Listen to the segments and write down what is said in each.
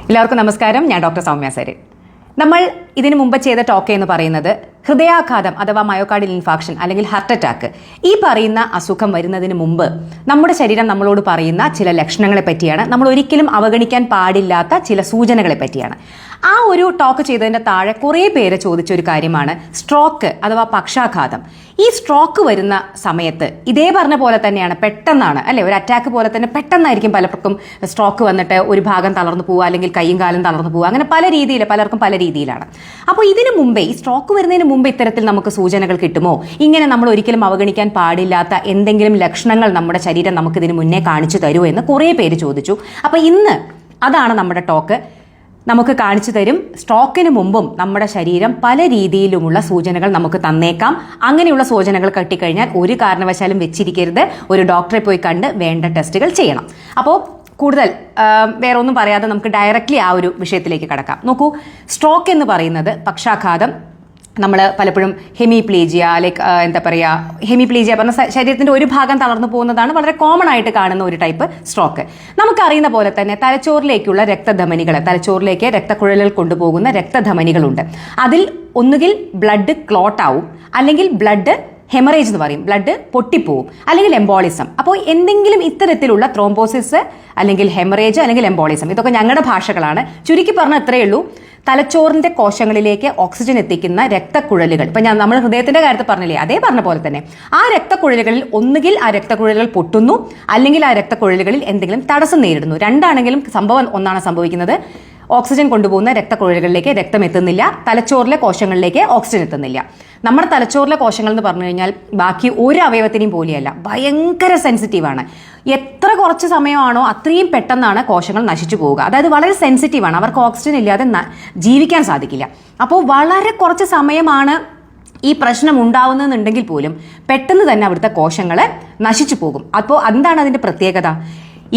എല്ലാവർക്കും നമസ്കാരം. ഞാൻ ഡോക്ടർ സൗമ്യ സരൻ. നമ്മൾ ഇതിനു മുമ്പ് ചെയ്ത ടോക്ക് എന്ന് പറയുന്നത് ഹൃദയാഘാതം അഥവാ മയോകാർഡിയൽ ഇൻഫാക്ഷൻ അല്ലെങ്കിൽ ഹാർട്ട് അറ്റാക്ക്, ഈ പറയുന്ന അസുഖം വരുന്നതിന് മുമ്പ് നമ്മുടെ ശരീരം നമ്മളോട് പറയുന്ന ചില ലക്ഷണങ്ങളെ പറ്റിയാണ്. നമ്മൾ ഒരിക്കലും അവഗണിക്കാൻ പാടില്ലാത്ത ചില സൂചനകളെ പറ്റിയാണ്. ആ ഒരു ടോക്ക് ചെയ്തതിന്റെ താഴെ കുറേ പേര് ചോദിച്ചൊരു കാര്യമാണ് സ്ട്രോക്ക് അഥവാ പക്ഷാഘാതം. ഈ സ്ട്രോക്ക് വരുന്ന സമയത്ത് ഇതേ പറഞ്ഞ പോലെ തന്നെയാണ്, പെട്ടെന്നാണ് അല്ലെ, ഒരു അറ്റാക്ക് പോലെ തന്നെ പെട്ടെന്നായിരിക്കും പലർക്കും സ്ട്രോക്ക് വന്നിട്ട് ഒരു ഭാഗം തളർന്നു പോവുക, അല്ലെങ്കിൽ കൈയും കാലും തളർന്നു പോവുക, അങ്ങനെ പല രീതിയിൽ പലർക്കും പല രീതിയിലാണ്. അപ്പോൾ ഇതിനു മുമ്പേ, ഈ സ്ട്രോക്ക് വരുന്നതിന് മുമ്പ് ഇത്തരത്തിൽ നമുക്ക് സൂചനകൾ കിട്ടുമോ? ഇങ്ങനെ നമ്മൾ ഒരിക്കലും അവഗണിക്കാൻ പാടില്ലാത്ത എന്തെങ്കിലും ലക്ഷണങ്ങൾ നമ്മുടെ ശരീരം നമുക്ക് ഇതിന് മുന്നേ കാണിച്ചു തരുമോ എന്ന് കുറേ പേര് ചോദിച്ചു. അപ്പോൾ ഇന്ന് അതാണ് നമ്മുടെ ടോക്ക്. നമുക്ക് കാണിച്ചു തരും. സ്ട്രോക്കിന് മുമ്പും നമ്മുടെ ശരീരം പല രീതിയിലുമുള്ള സൂചനകൾ നമുക്ക് തന്നേക്കാം. അങ്ങനെയുള്ള സൂചനകൾ കിട്ടിക്കഴിഞ്ഞാൽ ഒരു കാരണവശാലും വെച്ചിരിക്കരുത്, ഒരു ഡോക്ടറെ പോയി കണ്ട് വേണ്ട ടെസ്റ്റുകൾ ചെയ്യണം. അപ്പോൾ കൂടുതൽ വേറെ ഒന്നും പറയാതെ നമുക്ക് ഡയറക്റ്റ്ലി ആ ഒരു വിഷയത്തിലേക്ക് കടക്കാം. നോക്കൂ, സ്ട്രോക്ക് എന്ന് പറയുന്നത് പക്ഷാഘാതം. നമ്മൾ പലപ്പോഴും ഹെമിപ്ലീജിയ, എന്താ പറയുക, ഹെമിപ്ലീജിയ പറഞ്ഞ ശരീരത്തിന്റെ ഒരു ഭാഗം തളർന്നു പോകുന്നതാണ് വളരെ കോമൺ ആയിട്ട് കാണുന്ന ഒരു ടൈപ്പ് സ്ട്രോക്ക്. നമുക്കറിയുന്ന പോലെ തന്നെ തലച്ചോറിലേക്കുള്ള രക്തധമനികൾ, തലച്ചോറിലേക്ക് രക്തക്കുഴലുകൾ കൊണ്ടുപോകുന്ന രക്തധമനികളുണ്ട്. അതിൽ ഒന്നുകിൽ ബ്ലഡ് ക്ലോട്ട് ആവും, അല്ലെങ്കിൽ ബ്ലഡ് ഹെമറേജ് എന്ന് പറയും, ബ്ലഡ് പൊട്ടിപ്പോവും, അല്ലെങ്കിൽ എംബോളിസം. അപ്പോൾ എന്തെങ്കിലും ഇത്തരത്തിലുള്ള ത്രോംബോസിസ് അല്ലെങ്കിൽ ഹെമറേജ് അല്ലെങ്കിൽ എംബോളിസം, ഇതൊക്കെ ഞങ്ങളുടെ ഭാഷകളാണ്. ചുരുക്കി പറഞ്ഞാൽ ഇത്രയേ ഉള്ളൂ. തലച്ചോറിന്റെ കോശങ്ങളിലേക്ക് ഓക്സിജൻ എത്തിക്കുന്ന രക്തക്കുഴലുകൾ, ഇപ്പൊ നമ്മൾ ഹൃദയത്തിന്റെ കാര്യത്തിൽ പറഞ്ഞില്ലേ, അതേ പറഞ്ഞ പോലെ തന്നെ ആ രക്തക്കുഴലുകളിൽ ഒന്നുകിൽ ആ രക്തക്കുഴലുകൾ പൊട്ടുന്നു, അല്ലെങ്കിൽ ആ രക്തക്കുഴലുകളിൽ എന്തെങ്കിലും തടസ്സം നേരിടുന്നു. രണ്ടാണെങ്കിലും സംഭവം ഒന്നാണ് സംഭവിക്കുന്നത്. ഓക്സിജൻ കൊണ്ടുപോകുന്ന രക്തക്കുഴലുകളിലേക്ക് രക്തം എത്തുന്നില്ല, തലച്ചോറിലെ കോശങ്ങളിലേക്ക് ഓക്സിജൻ എത്തുന്നില്ല. നമ്മുടെ തലച്ചോറിലെ കോശങ്ങൾ എന്ന് പറഞ്ഞു കഴിഞ്ഞാൽ ബാക്കി ഒരു അവയവത്തിനെയും പോലെയല്ല, ഭയങ്കര സെൻസിറ്റീവാണ്. എത്ര കുറച്ച് സമയമാണോ അത്രയും പെട്ടെന്നാണ് കോശങ്ങൾ നശിച്ചു പോവുക. അതായത് വളരെ സെൻസിറ്റീവാണ്, അവർക്ക് ഓക്സിജൻ ഇല്ലാതെ ജീവിക്കാൻ സാധിക്കില്ല. അപ്പോൾ വളരെ കുറച്ച് സമയമാണ് ഈ പ്രശ്നം ഉണ്ടാവുന്നതെന്നുണ്ടെങ്കിൽ പോലും പെട്ടെന്ന് തന്നെ അവിടുത്തെ കോശങ്ങൾ നശിച്ചു പോകും. അപ്പോൾ എന്താണ് അതിന്റെ പ്രത്യേകത?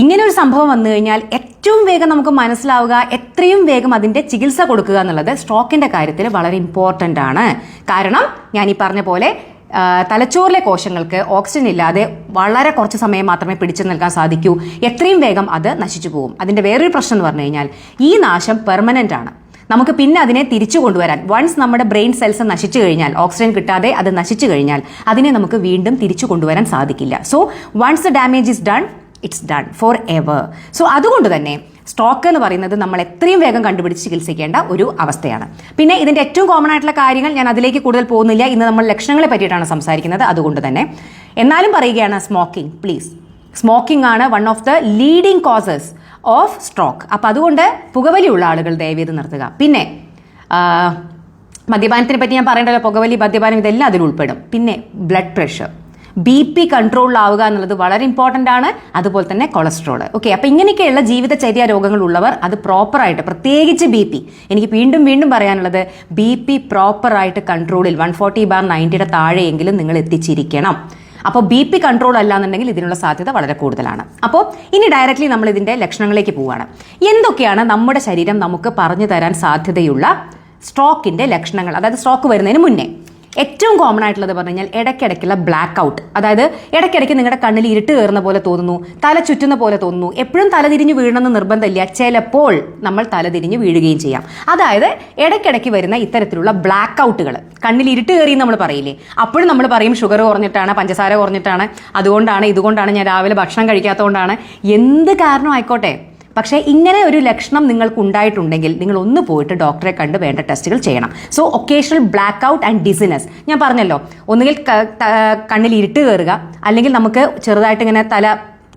ഇങ്ങനെ ഒരു സംഭവം വന്നു കഴിഞ്ഞാൽ ഏറ്റവും വേഗം നമുക്ക് മനസ്സിലാവുക, എത്രയും വേഗം അതിന്റെ ചികിത്സ കൊടുക്കുക എന്നുള്ളത് സ്ട്രോക്കിന്റെ കാര്യത്തിൽ വളരെ ഇമ്പോർട്ടൻ്റ് ആണ്. കാരണം ഞാൻ ഈ പറഞ്ഞ പോലെ തലച്ചോറിലെ കോശങ്ങൾക്ക് ഓക്സിജൻ ഇല്ലാതെ വളരെ കുറച്ച് സമയം മാത്രമേ പിടിച്ചു നിൽക്കാൻ സാധിക്കൂ. എത്രയും വേഗം അത് നശിച്ചു പോകും. അതിന്റെ വേറൊരു പ്രശ്നം എന്ന് പറഞ്ഞു കഴിഞ്ഞാൽ ഈ നാശം പെർമനന്റ് ആണ്. നമുക്ക് പിന്നെ അതിനെ തിരിച്ചു കൊണ്ടുവരാൻ, വൺസ് നമ്മുടെ ബ്രെയിൻ സെൽസ് നശിച്ചു കഴിഞ്ഞാൽ, ഓക്സിജൻ കിട്ടാതെ അത് നശിച്ചു കഴിഞ്ഞാൽ അതിനെ നമുക്ക് വീണ്ടും തിരിച്ചു കൊണ്ടുവരാൻ സാധിക്കില്ല. So once the damage is done, it's done forever. സോ അതുകൊണ്ട് തന്നെ സ്ട്രോക്ക് എന്ന് പറയുന്നത് നമ്മൾ എത്രയും വേഗം കണ്ടുപിടിച്ച് ചികിത്സിക്കേണ്ട ഒരു അവസ്ഥയാണ്. പിന്നെ ഇതിന്റെ ഏറ്റവും കോമൺ ആയിട്ടുള്ള കാര്യങ്ങൾ ഞാൻ അതിലേക്ക് കൂടുതൽ പോകുന്നില്ല. ഇന്ന് നമ്മൾ ലക്ഷണങ്ങളെ പറ്റിയിട്ടാണ് സംസാരിക്കുന്നത്. അതുകൊണ്ട് തന്നെ എന്നാലും പറയുകയാണ്, സ്മോക്കിംഗ്, പ്ലീസ്. സ്മോക്കിംഗ് ആണ് one of the leading causes of stroke. അപ്പം അതുകൊണ്ട് പുകവലിയുള്ള ആളുകൾ ദയവേത് നിർത്തുക. പിന്നെ മദ്യപാനത്തിനെ പറ്റി ഞാൻ പറയേണ്ടല്ലോ, പുകവലി, മദ്യപാനം ഇതെല്ലാം അതിൽ ഉൾപ്പെടും. പിന്നെ ബ്ലഡ് പ്രഷർ, BP കൺട്രോളിലാവുക എന്നുള്ളത് വളരെ ഇമ്പോർട്ടൻ്റ് ആണ്. അതുപോലെ തന്നെ കൊളസ്ട്രോൾ. ഓക്കെ, അപ്പം ഇങ്ങനെയൊക്കെയുള്ള ജീവിതചര്യ രോഗങ്ങളുള്ളവർ അത് പ്രോപ്പറായിട്ട്, പ്രത്യേകിച്ച് BP, എനിക്ക് വീണ്ടും വീണ്ടും പറയാനുള്ളത്, BP പ്രോപ്പറായിട്ട് കൺട്രോളിൽ 140/90 താഴെയെങ്കിലും നിങ്ങൾ എത്തിച്ചിരിക്കണം. അപ്പോൾ BP കൺട്രോൾ അല്ല എന്നുണ്ടെങ്കിൽ ഇതിനുള്ള സാധ്യത വളരെ കൂടുതലാണ്. അപ്പോൾ ഇനി ഡയറക്റ്റ്ലി നമ്മൾ ഇതിൻ്റെ ലക്ഷണങ്ങളിലേക്ക് പോവുകയാണ്. എന്തൊക്കെയാണ് നമ്മുടെ ശരീരം നമുക്ക് പറഞ്ഞു തരാൻ സാധ്യതയുള്ള സ്ട്രോക്കിൻ്റെ ലക്ഷണങ്ങൾ, അതായത് സ്ട്രോക്ക് വരുന്നതിന് മുന്നേ? ഏറ്റവും കോമൺ ആയിട്ടുള്ളത് പറഞ്ഞു കഴിഞ്ഞാൽ ഇടയ്ക്കിടയ്ക്കുള്ള ബ്ലാക്ക് ഔട്ട്. അതായത് ഇടയ്ക്കിടയ്ക്ക് നിങ്ങളുടെ കണ്ണിൽ ഇരുട്ട് കയറുന്ന പോലെ തോന്നുന്നു, തല ചുറ്റുന്ന പോലെ തോന്നുന്നു. എപ്പോഴും തലതിരിഞ്ഞ് വീഴണമെന്ന് നിർബന്ധമില്ല, ചിലപ്പോൾ നമ്മൾ തലതിരിഞ്ഞ് വീഴുകയും ചെയ്യാം. അതായത് ഇടയ്ക്കിടയ്ക്ക് വരുന്ന ഇത്തരത്തിലുള്ള ബ്ലാക്ക് ഔട്ടുകൾ, കണ്ണിൽ ഇരുട്ട് കയറി നമ്മൾ പറയില്ലേ, അപ്പോഴും നമ്മൾ പറയും ഷുഗർ കുറഞ്ഞിട്ടാണ്, പഞ്ചസാര കുറഞ്ഞിട്ടാണ്, അതുകൊണ്ടാണ്, ഇതുകൊണ്ടാണ്, ഞാൻ രാവിലെ ഭക്ഷണം കഴിക്കാത്തതുകൊണ്ടാണ്, എന്ത് കാരണം ആയിക്കോട്ടെ. പക്ഷേ ഇങ്ങനെ ഒരു ലക്ഷണം നിങ്ങൾക്ക് ഉണ്ടായിട്ടുണ്ടെങ്കിൽ നിങ്ങൾ ഒന്ന് പോയിട്ട് ഡോക്ടറെ കണ്ട് വേണ്ട ടെസ്റ്റുകൾ ചെയ്യണം. So occasional black out and dizziness, ഞാൻ പറഞ്ഞല്ലോ, ഒന്നുകിൽ കണ്ണിൽ ഇരുട്ട് കയറുക, അല്ലെങ്കിൽ നമുക്ക് ചെറുതായിട്ട് ഇങ്ങനെ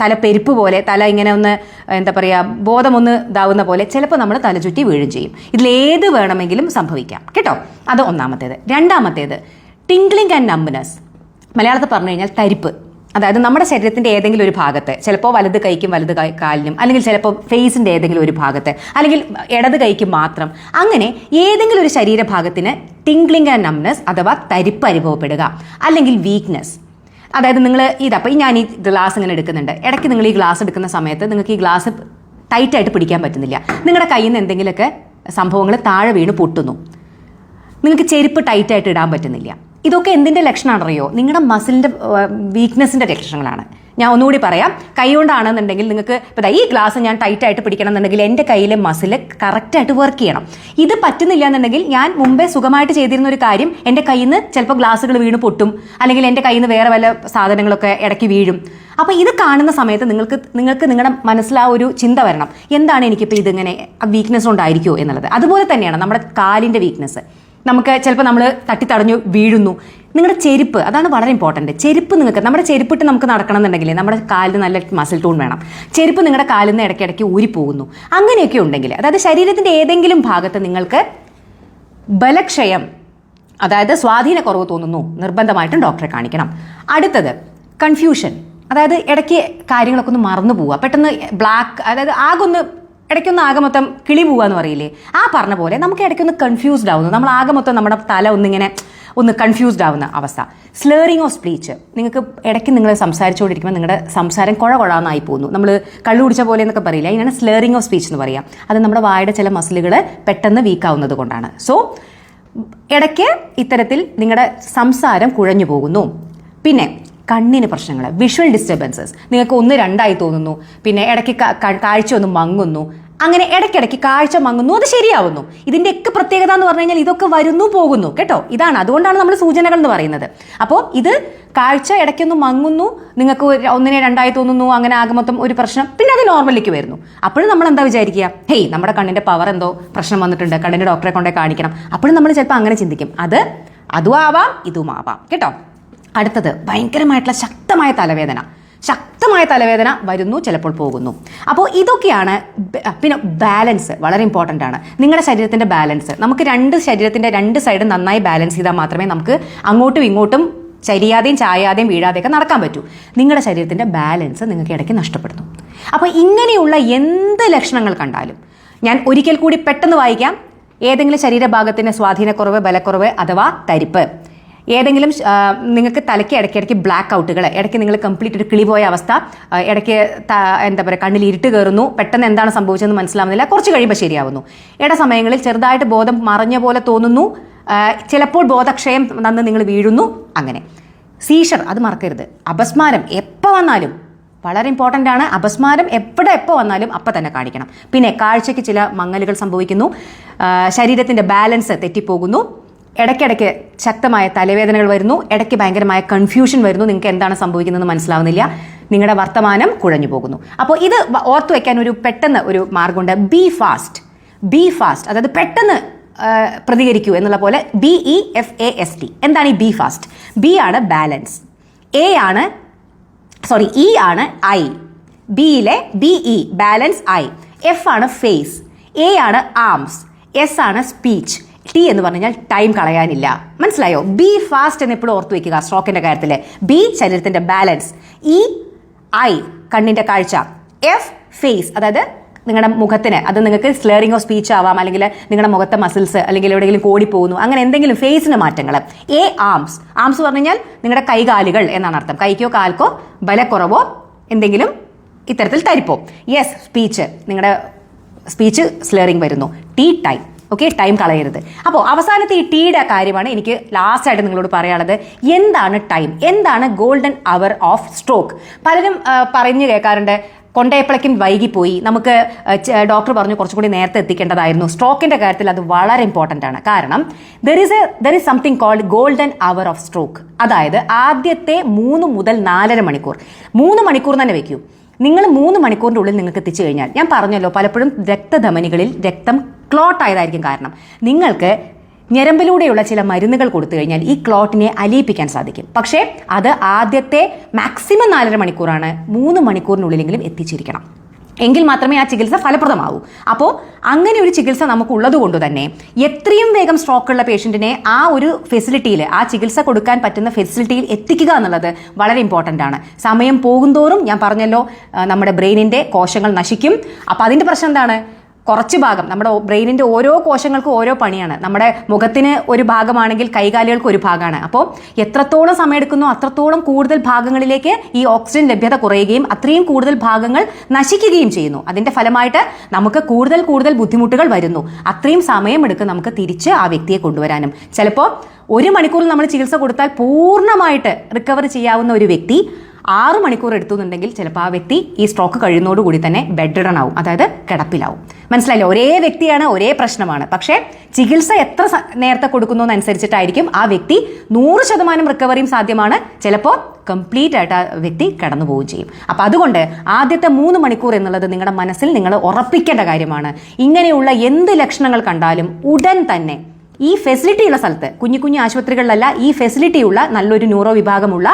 തല പെരുപ്പ് പോലെ, തല ഇങ്ങനെ ഒന്ന്, എന്താ പറയുക, ബോധമൊന്ന് ഇതാവുന്ന പോലെ, ചിലപ്പോൾ നമ്മൾ തല ചുറ്റി വീഴും ചെയ്യും. ഇതിലേത് വേണമെങ്കിലും സംഭവിക്കാം കേട്ടോ. അത് ഒന്നാമത്തേത്. രണ്ടാമത്തേത് ടിംഗ്ലിംഗ് ആൻഡ് നംബ്നെസ്. മലയാളത്തിൽ പറഞ്ഞു കഴിഞ്ഞാൽ തരിപ്പ്. അതായത് നമ്മുടെ ശരീരത്തിന്റെ ഏതെങ്കിലും ഒരു ഭാഗത്ത്, ചിലപ്പോൾ വലത് കൈക്കും വലത് കാലിനും, അല്ലെങ്കിൽ ചിലപ്പോൾ ഫേസിന്റെ ഏതെങ്കിലും ഒരു ഭാഗത്ത്, അല്ലെങ്കിൽ ഇടത് കൈക്ക് മാത്രം, അങ്ങനെ ഏതെങ്കിലും ഒരു ശരീരഭാഗത്തിന് ടിംഗ്ലിംഗ് ആൻഡ് നംബ്നെസ് അഥവാ തരിപ്പ് അനുഭവപ്പെടുക, അല്ലെങ്കിൽ വീക്ക്നെസ്. അതായത് നിങ്ങൾ ഇതപ്പോൾ ഞാൻ ഈ ഗ്ലാസ് ഇങ്ങനെ എടുക്കുന്നുണ്ട്, ഇടയ്ക്ക് നിങ്ങൾ ഈ ഗ്ലാസ് എടുക്കുന്ന സമയത്ത് നിങ്ങൾക്ക് ഈ ഗ്ലാസ് ടൈറ്റായിട്ട് പിടിക്കാൻ പറ്റുന്നില്ല, നിങ്ങളുടെ കയ്യിൽ നിന്ന് എന്തെങ്കിലുമൊക്കെ സംഭവങ്ങൾ താഴെ വീണ് പൊട്ടുന്നു, നിങ്ങൾക്ക് ചെരുപ്പ് ടൈറ്റായിട്ട് ഇടാൻ പറ്റുന്നില്ല, ഇതൊക്കെ എന്തിൻ്റെ ലക്ഷണമാണെന്ന് അറിയോ? നിങ്ങളുടെ മസിലിൻ്റെ വീക്ക്നെസ്സിൻ്റെ ലക്ഷണങ്ങളാണ്. ഞാൻ ഒന്നുകൂടി പറയാം. കൈ കൊണ്ടാണെന്നുണ്ടെങ്കിൽ നിങ്ങൾക്ക് ഇപ്പോൾ ഈ ഗ്ലാസ് ഞാൻ ടൈറ്റായിട്ട് പിടിക്കണം എന്നുണ്ടെങ്കിൽ എൻ്റെ കയ്യിലെ മസിൽ കറക്റ്റായിട്ട് വർക്ക് ചെയ്യണം. ഇത് പറ്റുന്നില്ല എന്നുണ്ടെങ്കിൽ ഞാൻ മുമ്പേ സുഖമായിട്ട് ചെയ്തിരുന്ന ഒരു കാര്യം എൻ്റെ കയ്യിൽ നിന്ന് ചിലപ്പോൾ ഗ്ലാസ്സുകൾ വീണ് പൊട്ടും, അല്ലെങ്കിൽ എൻ്റെ കയ്യിൽ നിന്ന് വേറെ വല്ല സാധനങ്ങളൊക്കെ ഇടയ്ക്ക് വീഴും. അപ്പോൾ ഇത് കാണുന്ന സമയത്ത് നിങ്ങൾക്ക് നിങ്ങളുടെ മനസ്സിൽ ആ ഒരു ചിന്ത വരണം, എന്താണ് എനിക്കിപ്പോൾ ഇതിങ്ങനെ വീക്ക്നെസ് കൊണ്ടായിരിക്കുമോ എന്നുള്ളത്. അതുപോലെ തന്നെയാണ് നമ്മുടെ കാലിൻ്റെ വീക്ക്നെസ്. നമുക്ക് ചിലപ്പോൾ നമ്മൾ തട്ടിത്തടഞ്ഞു വീഴുന്നു. നിങ്ങളുടെ ചെരുപ്പ്, അതാണ് വളരെ ഇമ്പോർട്ടൻറ്റ്. ചെരുപ്പ് നമ്മുടെ ചെരുപ്പിട്ട് നമുക്ക് നടക്കണം എന്നുണ്ടെങ്കിൽ നമ്മുടെ കാലിന് നല്ല മസിൽ ടൂൺ വേണം. ചെരുപ്പ് നിങ്ങളുടെ കാലിൽ നിന്ന് ഇടയ്ക്കിടയ്ക്ക് ഊരിപ്പോകുന്നു, അങ്ങനെയൊക്കെ ഉണ്ടെങ്കിൽ, അതായത് ശരീരത്തിൻ്റെ ഏതെങ്കിലും ഭാഗത്ത് നിങ്ങൾക്ക് ബലക്ഷയം, അതായത് സ്വാധീനക്കുറവ് തോന്നുന്നു, നിർബന്ധമായിട്ടും ഡോക്ടറെ കാണിക്കണം. അടുത്തത് കൺഫ്യൂഷൻ, അതായത് ഇടയ്ക്ക് കാര്യങ്ങളൊക്കെ ഒന്ന് മറന്നു പോവുക, പെട്ടെന്ന് ബ്ലാക്ക്, അതായത് ഇടയ്ക്കൊന്ന് ആകെ മൊത്തം കിളി പോവാന്ന് പറയില്ലേ, ആ പറഞ്ഞ പോലെ നമുക്ക് ഇടയ്ക്കൊന്ന് കൺഫ്യൂസ്ഡ് ആവുന്നു. നമ്മൾ ആകെ മൊത്തം നമ്മുടെ തല ഒന്ന് കൺഫ്യൂസ്ഡ് ആവുന്ന അവസ്ഥ. സ്ലേറിങ് ഓഫ് സ്പീച്ച്, നിങ്ങൾക്ക് ഇടയ്ക്ക് നിങ്ങൾ സംസാരിച്ചുകൊണ്ടിരിക്കുമ്പോൾ നിങ്ങളുടെ സംസാരം കുഴകുഴാന്നായി പോകുന്നു. നമ്മൾ കള്ളു കുടിച്ച പോലെ എന്നൊക്കെ പറയില്ല, അതിനാണ് സ്ലേറിങ് ഓഫ് സ്പീച്ച് എന്ന് പറയാം. അത് നമ്മുടെ വായുടെ ചില മസിലുകൾ പെട്ടെന്ന് വീക്കാവുന്നത് കൊണ്ടാണ്. സോ ഇടയ്ക്ക് ഇത്തരത്തിൽ നിങ്ങളുടെ സംസാരം കുഴഞ്ഞു പോകുന്നു. പിന്നെ കണ്ണിന് പ്രശ്നങ്ങൾ, വിഷ്വൽ ഡിസ്റ്റർബൻസസ്, നിങ്ങൾക്ക് 1-2 തോന്നുന്നു, പിന്നെ ഇടയ്ക്ക് കാഴ്ച ഒന്ന് മങ്ങുന്നു, അങ്ങനെ ഇടയ്ക്കിടയ്ക്ക് കാഴ്ച മങ്ങുന്നു, അത് ശരിയാവുന്നു. ഇതിൻ്റെയൊക്കെ പ്രത്യേകത എന്ന് പറഞ്ഞു കഴിഞ്ഞാൽ ഇതൊക്കെ വരുന്നു പോകുന്നു കേട്ടോ. ഇതാണ്, അതുകൊണ്ടാണ് നമ്മൾ സൂചനകൾ എന്ന് പറയുന്നത്. അപ്പോൾ ഇത് കാഴ്ച ഇടയ്ക്കൊന്ന് മങ്ങുന്നു, നിങ്ങൾക്ക് 1-2 തോന്നുന്നു, അങ്ങനെ ആകെ മൊത്തം ഒരു പ്രശ്നം, പിന്നെ അത് നോർമലിലേക്ക് വരുന്നു. അപ്പോഴും നമ്മൾ എന്താ വിചാരിക്കുക, ഹേയ് നമ്മുടെ കണ്ണിൻ്റെ പവർ എന്തോ പ്രശ്നം വന്നിട്ടുണ്ട്, കണ്ണിൻ്റെ ഡോക്ടറെ കൊണ്ടേ കാണിക്കണം. അപ്പോഴും നമ്മൾ ചിലപ്പോൾ അങ്ങനെ ചിന്തിക്കും. അതും ആവാം ഇതും ആവാം കേട്ടോ. അടുത്തത് ഭയങ്കരമായിട്ടുള്ള ശക്തമായ തലവേദന വരുന്നു, ചിലപ്പോൾ പോകുന്നു. അപ്പോൾ ഇതൊക്കെയാണ്. പിന്നെ ബാലൻസ് വളരെ ഇമ്പോർട്ടൻ്റ് ആണ്. നിങ്ങളുടെ ശരീരത്തിൻ്റെ ബാലൻസ്, നമുക്ക് ശരീരത്തിൻ്റെ 2 സൈഡ് നന്നായി ബാലൻസ് ചെയ്താൽ മാത്രമേ നമുക്ക് അങ്ങോട്ടും ഇങ്ങോട്ടും ചരിയാതെയും ചായാതെയും വീഴാതെയൊക്കെ നടക്കാൻ പറ്റൂ. നിങ്ങളുടെ ശരീരത്തിൻ്റെ ബാലൻസ് നിങ്ങൾക്ക് ഇടയ്ക്ക് നഷ്ടപ്പെടുന്നു. അപ്പോൾ ഇങ്ങനെയുള്ള എന്ത് ലക്ഷണങ്ങൾ കണ്ടാലും, ഞാൻ ഒരിക്കൽ കൂടി പെട്ടെന്ന് വായിക്കാം. ഏതെങ്കിലും ശരീരഭാഗത്തിന് സ്വാധീനക്കുറവ്, ബലക്കുറവ് അഥവാ തരിപ്പ്, ഏതെങ്കിലും നിങ്ങൾക്ക് തലയ്ക്ക് ഇടയ്ക്കിടയ്ക്ക് ബ്ലാക്ക് ഔട്ടുകൾ, ഇടയ്ക്ക് നിങ്ങൾ കംപ്ലീറ്റ് ഒരു കിളിപോയ അവസ്ഥ, ഇടയ്ക്ക് എന്താ പറയുക കണ്ണിൽ ഇരുട്ട് കയറുന്നു, പെട്ടെന്ന് എന്താണ് സംഭവിച്ചതെന്ന് മനസ്സിലാവുന്നില്ല, കുറച്ച് കഴിയുമ്പോൾ ശരിയാവുന്നു, സമയങ്ങളിൽ ചെറുതായിട്ട് ബോധം മറഞ്ഞ പോലെ തോന്നുന്നു, ചിലപ്പോൾ ബോധക്ഷയം വന്ന് നിങ്ങൾ വീഴുന്നു, അങ്ങനെ. സീഷർ, അത് മറക്കരുത്. അപസ്മാരം എപ്പോൾ വന്നാലും വളരെ ഇമ്പോർട്ടൻ്റ് ആണ്. അപസ്മാരം എപ്പോൾ വന്നാലും അപ്പം തന്നെ കാണിക്കണം. പിന്നെ കാഴ്ചയ്ക്ക് ചില മങ്ങലുകൾ സംഭവിക്കുന്നു, ശരീരത്തിൻ്റെ ബാലൻസ് തെറ്റിപ്പോകുന്നു, ഇടയ്ക്കിടയ്ക്ക് ശക്തമായ തലവേദനകൾ വരുന്നു, ഇടയ്ക്ക് ഭയങ്കരമായ കൺഫ്യൂഷൻ വരുന്നു, നിങ്ങൾക്ക് എന്താണ് സംഭവിക്കുന്നതെന്ന് മനസ്സിലാവുന്നില്ല, നിങ്ങളുടെ വർത്തമാനം കുഴഞ്ഞു പോകുന്നു. അപ്പോൾ ഇത് ഓർത്തു വയ്ക്കാൻ പെട്ടെന്ന് ഒരു മാർഗമുണ്ട്. ബി ഫാസ്റ്റ്, അതായത് പെട്ടെന്ന് പ്രതികരിക്കൂ എന്നുള്ള പോലെ. BEFAST. എന്താണ് ഈ ബി ഫാസ്റ്റ്? ബി ആണ് ബാലൻസ്, ഇ ആണ് ഐ, ബിയിലെ BE ബാലൻസ് ഐ, F ആണ് ഫേസ്, A ആണ് ആംസ്, S ആണ് സ്പീച്ച്, T എന്ന് പറഞ്ഞാൽ ടൈം കളയാനില്ല. മനസ്സിലായോ? ബി ഫാസ്റ്റ് എന്ന് എപ്പോഴും ഓർത്ത് വയ്ക്കുക സ്ട്രോക്കിന്റെ കാര്യത്തിൽ. ബി ശരീരത്തിന്റെ ബാലൻസ്, ഐ കണ്ണിന്റെ കാഴ്ച, F ഫേസ്, അതായത് നിങ്ങളുടെ മുഖത്തിന്, അത് നിങ്ങൾക്ക് സ്ലേറിംഗ് ഓഫ് സ്പീച്ച് ആവാം, അല്ലെങ്കിൽ നിങ്ങളുടെ മുഖത്തെ മസിൽസ്, അല്ലെങ്കിൽ എവിടെയെങ്കിലും കോടിപ്പോകുന്നു, അങ്ങനെ എന്തെങ്കിലും ഫേസിന് മാറ്റങ്ങൾ. ആംസ് പറഞ്ഞു കഴിഞ്ഞാൽ നിങ്ങളുടെ കൈകാലുകൾ എന്നാണ് അർത്ഥം. കൈക്കോ കാൽക്കോ ബലക്കുറവോ എന്തെങ്കിലും ഇത്തരത്തിൽ തരിപ്പോ. യെസ് സ്പീച്ച്, നിങ്ങളുടെ സ്പീച്ച് സ്ലേറിംഗ് വരുന്നു. ടൈം. ഓക്കെ, ടൈം കളയരുത്. അപ്പോൾ അവസാനത്തെ ഈ ടീയുടെ കാര്യമാണ് എനിക്ക് ലാസ്റ്റായിട്ട് നിങ്ങളോട് പറയാനുള്ളത്. എന്താണ് ടൈം? എന്താണ് ഗോൾഡൻ അവർ ഓഫ് സ്ട്രോക്ക്? പലരും പറഞ്ഞു കേൾക്കാറുണ്ട്, കൊണ്ടേപ്പളയ്ക്കും വൈകിപ്പോയി, നമുക്ക് ഡോക്ടർ പറഞ്ഞു കുറച്ചും കൂടി നേരത്തെ എത്തിക്കേണ്ടതായിരുന്നു. സ്ട്രോക്കിന്റെ കാര്യത്തിൽ അത് വളരെ ഇമ്പോർട്ടൻ്റ് ആണ്. കാരണം there is something called golden hour of stroke. അതായത് ആദ്യത്തെ 3 മുതൽ 4.5 മണിക്കൂർ, 3 മണിക്കൂർ തന്നെ വെക്കൂ. നിങ്ങൾ 3 മണിക്കൂറിൻ്റെ ഉള്ളിൽ നിങ്ങൾക്ക് എത്തിച്ചു കഴിഞ്ഞാൽ, ഞാൻ പറഞ്ഞല്ലോ പലപ്പോഴും രക്തധമനികളിൽ രക്തം ക്ലോട്ട് ആയതായിരിക്കും കാരണം. നിങ്ങൾക്ക് ഞരമ്പിലൂടെയുള്ള ചില മരുന്നുകൾ കൊടുത്തു കഴിഞ്ഞാൽ ഈ ക്ലോട്ടിനെ അലിയിപ്പിക്കാൻ സാധിക്കും. പക്ഷേ അത് ആദ്യത്തെ മാക്സിമം 4.5 മണിക്കൂറാണ്. 3 മണിക്കൂറിനുള്ളിലെങ്കിലും എത്തിച്ചിരിക്കണം, എങ്കിൽ മാത്രമേ ആ ചികിത്സ ഫലപ്രദമാവൂ. അപ്പോൾ അങ്ങനെ ഒരു ചികിത്സ നമുക്ക് ഉള്ളത് കൊണ്ട് തന്നെ എത്രയും വേഗം സ്ട്രോക്കുള്ള പേഷ്യൻറ്റിനെ ആ ഒരു ഫെസിലിറ്റിയിൽ, ആ ചികിത്സ കൊടുക്കാൻ പറ്റുന്ന ഫെസിലിറ്റിയിൽ എത്തിക്കുക എന്നുള്ളത് വളരെ ഇമ്പോർട്ടൻ്റ് ആണ്. സമയം പോകുന്തോറും ഞാൻ പറഞ്ഞല്ലോ നമ്മുടെ ബ്രെയിനിൻ്റെ കോശങ്ങൾ നശിക്കും. അപ്പോൾ അതിൻ്റെ പ്രശ്നം എന്താണ്? കുറച്ച് ഭാഗം നമ്മുടെ ബ്രെയിനിന്റെ ഓരോ കോശങ്ങൾക്കും ഓരോ പണിയാണ്. നമ്മുടെ മുഖത്തിന് ഒരു ഭാഗമാണെങ്കിൽ കൈകാലുകൾക്ക് ഒരു ഭാഗമാണ്. അപ്പോൾ എത്രത്തോളം സമയം എടുക്കുന്നോ അത്രത്തോളം കൂടുതൽ ഭാഗങ്ങളിലേക്ക് ഈ ഓക്സിജൻ ലഭ്യത കുറയുകയും അത്രയും കൂടുതൽ ഭാഗങ്ങൾ നശിക്കുകയും ചെയ്യുന്നു. അതിന്റെ ഫലമായിട്ട് നമുക്ക് കൂടുതൽ കൂടുതൽ ബുദ്ധിമുട്ടുകൾ വരുന്നു. അത്രയും സമയമെടുക്കും നമുക്ക് തിരിച്ച് ആ വ്യക്തിയെ കൊണ്ടുവരാനും. ചിലപ്പോൾ 1 മണിക്കൂറിൽ നമ്മൾ ചികിത്സ കൊടുത്താൽ പൂർണ്ണമായിട്ട് റിക്കവർ ചെയ്യാവുന്ന ഒരു വ്യക്തി 6 മണിക്കൂർ എടുത്തുന്നുണ്ടെങ്കിൽ ചിലപ്പോൾ ആ വ്യക്തി ഈ സ്ട്രോക്ക് കഴിയുന്നതോടുകൂടി തന്നെ ബെഡ് റിഡൺ ആവും, അതായത് കിടപ്പിലാവും. മനസ്സിലായില്ലേ? ഒരേ വ്യക്തിയാണ്, ഒരേ പ്രശ്നമാണ്. പക്ഷേ ചികിത്സ എത്ര നേരത്തെ കൊടുക്കുന്നതനുസരിച്ചിട്ടായിരിക്കും ആ വ്യക്തി 100% റിക്കവറിയും സാധ്യമാണ്. ചിലപ്പോൾ കംപ്ലീറ്റ് ആയിട്ട് ആ വ്യക്തി കടന്നു പോവുകയും ചെയ്യും. അപ്പം അതുകൊണ്ട് ആദ്യത്തെ 3 മണിക്കൂർ എന്നുള്ളത് നിങ്ങളുടെ മനസ്സിൽ നിങ്ങൾ ഉറപ്പിക്കേണ്ട കാര്യമാണ്. ഇങ്ങനെയുള്ള എന്ത് ലക്ഷണങ്ങൾ കണ്ടാലും ഉടൻ തന്നെ ഈ ഫെസിലിറ്റി ഉള്ള സ്ഥലത്ത്, കുഞ്ഞു കുഞ്ഞു ആശുപത്രികളിലല്ല, ഈ ഫെസിലിറ്റി ഉള്ള നല്ലൊരു ന്യൂറോ വിഭാഗമുള്ള,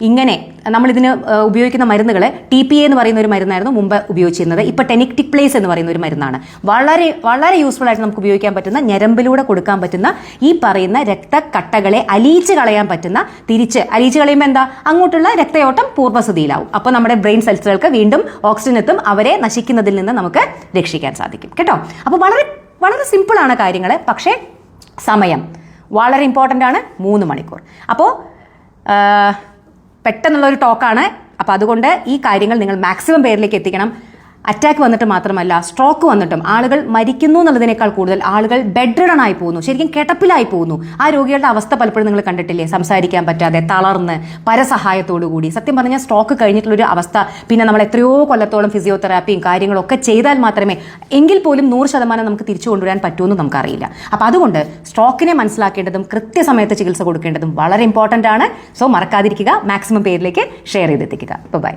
ഇങ്ങനെ നമ്മളിതിന് ഉപയോഗിക്കുന്ന മരുന്നുകൾ TPA എന്ന് പറയുന്ന ഒരു മരുന്നായിരുന്നു മുമ്പ് ഉപയോഗിച്ചിരുന്നത്. ഇപ്പോൾ ടെനിക്റ്റിപ്ലേസ് എന്ന് പറയുന്ന ഒരു മരുന്നാണ്. വളരെ വളരെ യൂസ്ഫുൾ ആയിട്ട് നമുക്ക് ഉപയോഗിക്കാൻ പറ്റുന്ന, ഞരമ്പിലൂടെ കൊടുക്കാൻ പറ്റുന്ന ഈ പറയുന്ന രക്തക്കട്ടകളെ അലിയിച്ച് കളയാൻ പറ്റുന്ന, തിരിച്ച് അലിയിച്ച് കളയുമ്പോൾ എന്താ, അങ്ങോട്ടുള്ള രക്തയോട്ടം പൂർവ്വസ്ഥിതിയിലാവും. അപ്പോൾ നമ്മുടെ ബ്രെയിൻ സെൽസുകൾക്ക് വീണ്ടും ഓക്സിജൻ എത്തും, അവരെ നശിക്കുന്നതിൽ നിന്ന് നമുക്ക് രക്ഷിക്കാൻ സാധിക്കും കേട്ടോ. അപ്പോൾ വളരെ വളരെ സിമ്പിളാണ് കാര്യങ്ങൾ. പക്ഷേ സമയം വളരെ ഇമ്പോർട്ടൻ്റ് ആണ്. 3 മണിക്കൂർ. അപ്പോൾ പെട്ടെന്നുള്ളൊരു ടോക്കാണ്. അപ്പോൾ അതുകൊണ്ട് ഈ കാര്യങ്ങൾ നിങ്ങൾ മാക്സിമം പേരിലേക്ക് എത്തിക്കണം. അറ്റാക്ക് വന്നിട്ട് മാത്രമല്ല, സ്ട്രോക്ക് വന്നിട്ടും ആളുകൾ മരിക്കുന്നു എന്നുള്ളതിനേക്കാൾ കൂടുതൽ ആളുകൾ ബെഡ് റിഡൺ ആയി പോകുന്നു, ശരിക്കും കിടപ്പിലായി പോകുന്നു. ആ രോഗികളുടെ അവസ്ഥ പലപ്പോഴും നിങ്ങൾ കണ്ടിട്ടില്ലേ? സംസാരിക്കാൻ പറ്റാതെ, തളർന്ന്, പരസഹായത്തോടു കൂടി. സത്യം പറഞ്ഞാൽ സ്ട്രോക്ക് കഴിഞ്ഞിട്ടുള്ളൊരു അവസ്ഥ പിന്നെ നമ്മൾ എത്രയോ കൊല്ലത്തോളം ഫിസിയോതെറാപ്പിയും കാര്യങ്ങളൊക്കെ ചെയ്താൽ മാത്രമേ, എങ്കിൽ പോലും 100% നമുക്ക് തിരിച്ചു കൊണ്ടുവരാൻ പറ്റുമെന്ന് നമുക്കറിയില്ല. അപ്പോൾ അതുകൊണ്ട് സ്ട്രോക്കിനെ മനസ്സിലാക്കേണ്ടതും കൃത്യസമയത്ത് ചികിത്സ കൊടുക്കേണ്ടതും വളരെ ഇമ്പോർട്ടൻ്റ് ആണ്. സോ മറക്കാതിരിക്കുക, മാക്സിമം പേരിലേക്ക് ഷെയർ ചെയ്തെത്തിക്കുക. ബൈ.